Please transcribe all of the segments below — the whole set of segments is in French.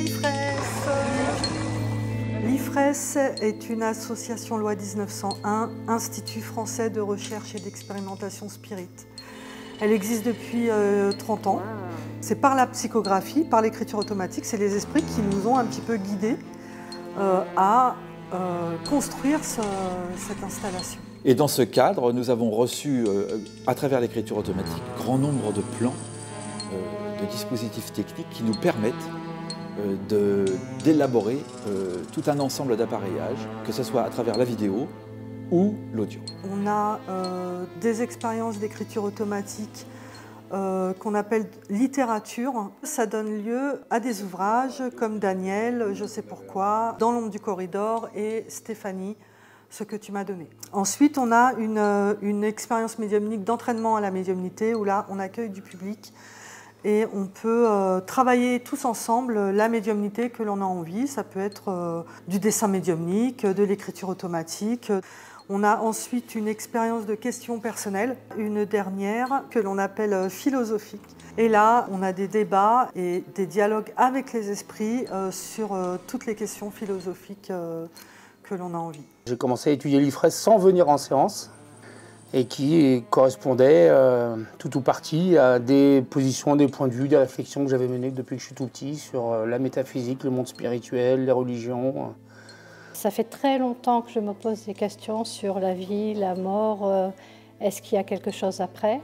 l'IFRES. L'IFRES est une association loi 1901, Institut français de recherche et d'expérimentation spirit. Elle existe depuis 30 ans. C'est par la psychographie, par l'écriture automatique, c'est les esprits qui nous ont un petit peu guidés à construire cette installation. Et dans ce cadre, nous avons reçu, à travers l'écriture automatique, grand nombre de plans, de dispositifs techniques qui nous permettent d'élaborer tout un ensemble d'appareillages, que ce soit à travers la vidéo ou l'audio. On a des expériences d'écriture automatique qu'on appelle littérature. Ça donne lieu à des ouvrages comme Daniel, Je sais pourquoi, Dans l'ombre du corridor et Stéphanie, Ce que tu m'as donné. Ensuite, on a une expérience médiumnique d'entraînement à la médiumnité où là, on accueille du public et on peut travailler tous ensemble la médiumnité que l'on a envie. Ça peut être du dessin médiumnique, de l'écriture automatique. On a ensuite une expérience de questions personnelles, une dernière que l'on appelle philosophique. Et là, on a des débats et des dialogues avec les esprits sur toutes les questions philosophiques que l'on a envie. J'ai commencé à étudier l'IFRES sans venir en séance et qui correspondait tout ou partie à des positions, des points de vue, des réflexions que j'avais menées depuis que je suis tout petit sur la métaphysique, le monde spirituel, les religions. Ça fait très longtemps que je me pose des questions sur la vie, la mort, est-ce qu'il y a quelque chose après?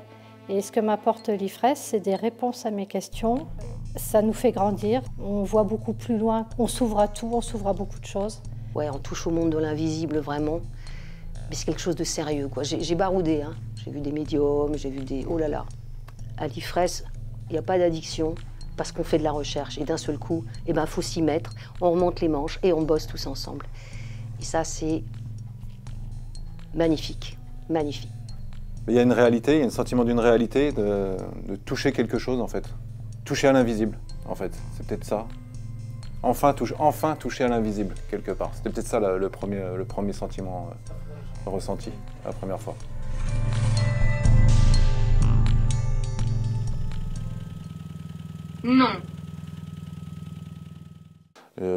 Et ce que m'apporte l'IFRES, c'est des réponses à mes questions. Ça nous fait grandir, on voit beaucoup plus loin, on s'ouvre à tout, on s'ouvre à beaucoup de choses. Ouais, on touche au monde de l'invisible, vraiment. Mais c'est quelque chose de sérieux, quoi. J'ai baroudé, hein. J'ai vu des médiums, j'ai vu des... Oh là là. À l'IFRES, il n'y a pas d'addiction parce qu'on fait de la recherche. Et d'un seul coup, eh ben, faut s'y mettre, on remonte les manches et on bosse tous ensemble. Et ça, c'est magnifique, magnifique. Il y a une réalité, il y a un sentiment d'une réalité, de toucher quelque chose, en fait. Toucher à l'invisible, en fait. C'est peut-être ça. Enfin toucher à l'invisible, quelque part. C'était peut-être ça le premier sentiment ressenti la première fois. Non.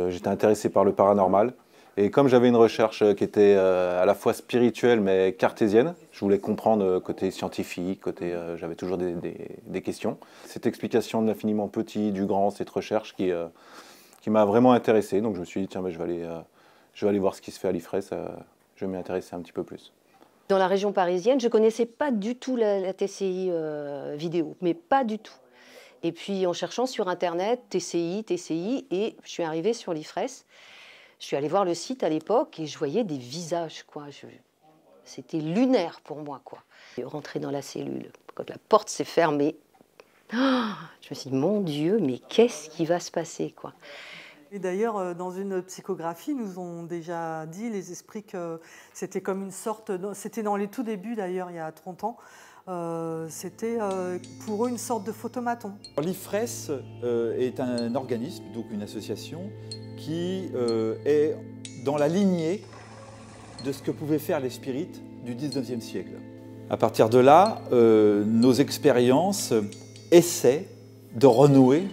J'étais intéressé par le paranormal. Et comme j'avais une recherche qui était à la fois spirituelle mais cartésienne, je voulais comprendre côté scientifique, j'avais toujours des questions. Cette explication de l'infiniment petit, du grand, cette recherche qui m'a vraiment intéressé. Donc je me suis dit, tiens, je vais aller voir ce qui se fait à l'IFRES, je vais m'y intéresser un petit peu plus. Dans la région parisienne, je ne connaissais pas du tout la TCI vidéo, mais pas du tout. Et puis en cherchant sur Internet, TCI, et je suis arrivée sur l'IFRES. Je suis allée voir le site à l'époque et je voyais des visages, quoi. C'était lunaire pour moi, quoi. Je suis rentrée dans la cellule, quand la porte s'est fermée, je me suis dit, mon Dieu, mais qu'est-ce qui va se passer, quoi. Et d'ailleurs, dans une psychographie, nous ont déjà dit, les esprits, que c'était comme une sorte... C'était dans les tout débuts, d'ailleurs, il y a 30 ans. C'était pour eux une sorte de photomaton. L'IFRES est un organisme, donc une association, qui est dans la lignée de ce que pouvaient faire les spirites du 19e siècle. À partir de là, nos expériences essaient de renouer,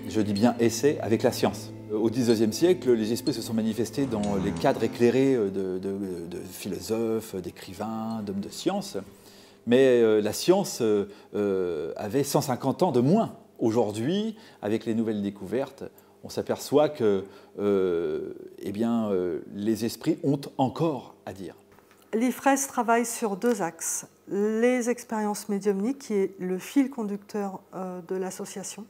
je dis bien essaient, avec la science. Au XIXe siècle, les esprits se sont manifestés dans les cadres éclairés de philosophes, d'écrivains, d'hommes de science. Mais la science avait 150 ans de moins. Aujourd'hui, avec les nouvelles découvertes, on s'aperçoit que les esprits ont encore à dire. L'IFRES travaille sur deux axes. Les expériences médiumniques, qui est le fil conducteur de l'association.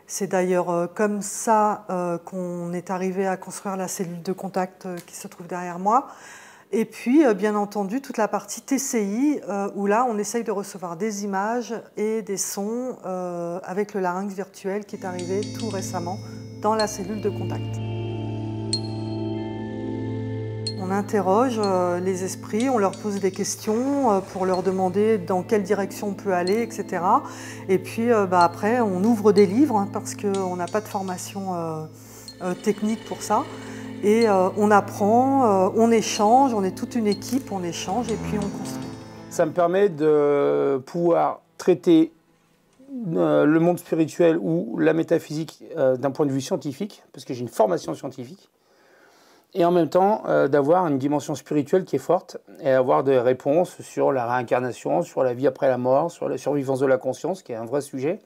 C'est d'ailleurs comme ça qu'on est arrivé à construire la cellule de contact qui se trouve derrière moi. Et puis, bien entendu, toute la partie TCI, où là, on essaye de recevoir des images et des sons avec le larynx virtuel qui est arrivé tout récemment dans la cellule de contact. On interroge les esprits, on leur pose des questions pour leur demander dans quelle direction on peut aller, etc. Et puis après, on ouvre des livres hein, parce qu'on n'a pas de formation technique pour ça. Et on apprend, on échange, on est toute une équipe, on échange et puis on construit. Ça me permet de pouvoir traiter le monde spirituel ou la métaphysique d'un point de vue scientifique, parce que j'ai une formation scientifique, et en même temps d'avoir une dimension spirituelle qui est forte et avoir des réponses sur la réincarnation, sur la vie après la mort, sur la survivance de la conscience, qui est un vrai sujet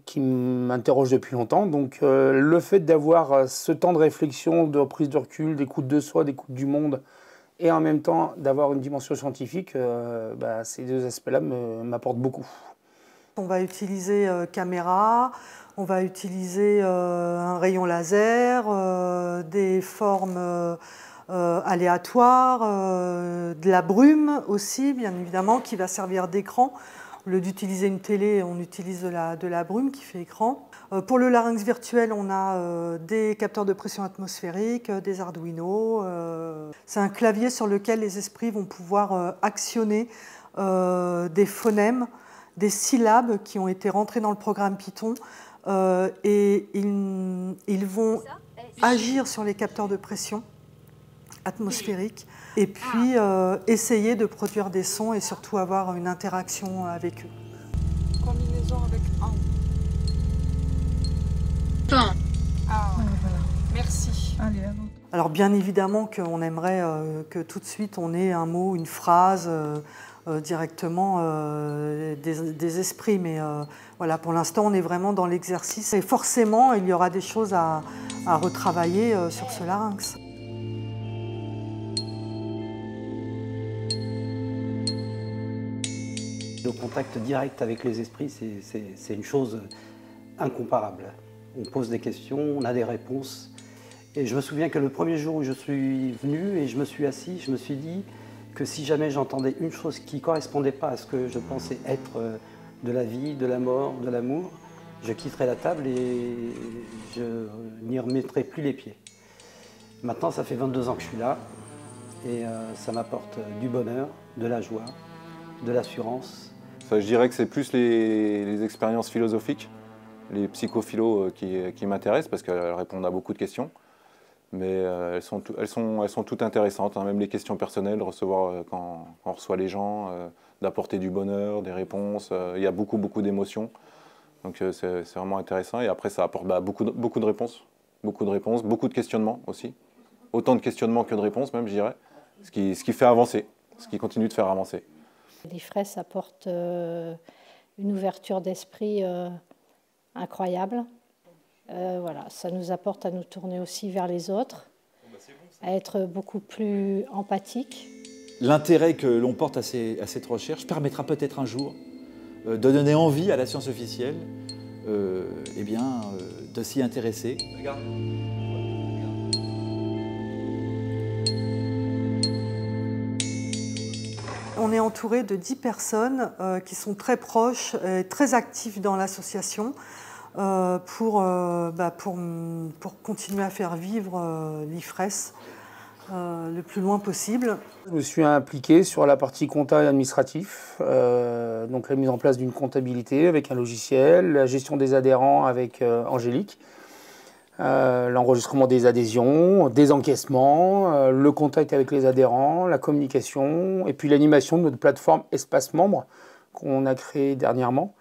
qui m'interroge depuis longtemps. Donc le fait d'avoir ce temps de réflexion, de prise de recul, d'écoute de soi, d'écoute du monde, et en même temps d'avoir une dimension scientifique, ces deux aspects-là m'apportent beaucoup. On va utiliser caméra, on va utiliser un rayon laser, des formes aléatoires, de la brume aussi, bien évidemment, qui va servir d'écran. Au lieu d'utiliser une télé, on utilise de la brume qui fait écran. Pour le larynx virtuel, on a des capteurs de pression atmosphérique, des Arduino. C'est un clavier sur lequel les esprits vont pouvoir actionner des phonèmes, des syllabes qui ont été rentrées dans le programme Python. Et ils vont agir sur les capteurs de pression atmosphérique et puis essayer de produire des sons et surtout avoir une interaction avec eux. Combinaison avec un. Ah, voilà. Merci. Allez, à vous. Alors bien évidemment qu'on aimerait que tout de suite on ait un mot, une phrase directement des esprits, mais voilà, pour l'instant on est vraiment dans l'exercice et forcément il y aura des choses à retravailler sur ce larynx. Le contact direct avec les esprits, c'est une chose incomparable. On pose des questions, on a des réponses. Et je me souviens que le premier jour où je suis venu et je me suis assis, je me suis dit que si jamais j'entendais une chose qui ne correspondait pas à ce que je pensais être de la vie, de la mort, de l'amour, je quitterais la table et je n'y remettrais plus les pieds. Maintenant, ça fait 22 ans que je suis là et ça m'apporte du bonheur, de la joie, de l'assurance. Je dirais que c'est plus les expériences philosophiques, les psychophilos qui m'intéressent parce qu'elles répondent à beaucoup de questions. Mais elles sont toutes intéressantes, hein, même les questions personnelles, de recevoir quand on reçoit les gens, d'apporter du bonheur, des réponses. Il y a beaucoup d'émotions, donc c'est vraiment intéressant. Et après, ça apporte beaucoup de réponses, beaucoup de questionnements aussi. Autant de questionnements que de réponses même, je dirais, ce qui fait avancer, ce qui continue de faire avancer. L'IFRES apporte une ouverture d'esprit incroyable. Voilà, ça nous apporte à nous tourner aussi vers les autres, à être beaucoup plus empathique. L'intérêt que l'on porte à cette recherche permettra peut-être un jour de donner envie à la science officielle de s'y intéresser. Regarde. On est entouré de 10 personnes qui sont très proches et très actives dans l'association pour continuer à faire vivre l'IFRES le plus loin possible. Je me suis impliqué sur la partie compta et administratif, donc la mise en place d'une comptabilité avec un logiciel, la gestion des adhérents avec Angélique, l'enregistrement des adhésions, des encaissements, le contact avec les adhérents, la communication, et puis l'animation de notre plateforme Espace Membre qu'on a créée dernièrement,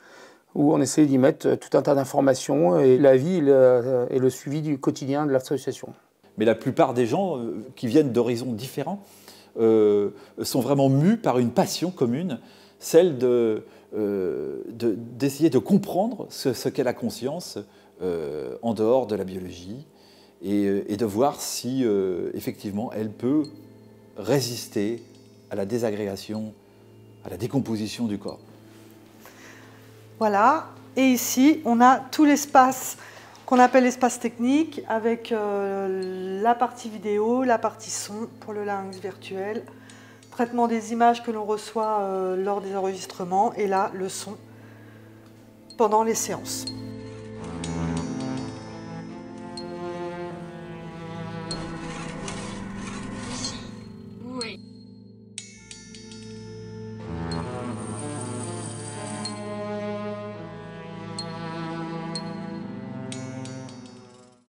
où on essaie d'y mettre tout un tas d'informations et la vie et le suivi du quotidien de l'association. Mais la plupart des gens qui viennent d'horizons différents sont vraiment mus par une passion commune, celle d'essayer de comprendre ce qu'est la conscience en dehors de la biologie et de voir si effectivement elle peut résister à la désagrégation, à la décomposition du corps. Voilà, et ici on a tout l'espace qu'on appelle l'espace technique avec la partie vidéo, la partie son pour le larynx virtuel, traitement des images que l'on reçoit lors des enregistrements et là le son pendant les séances.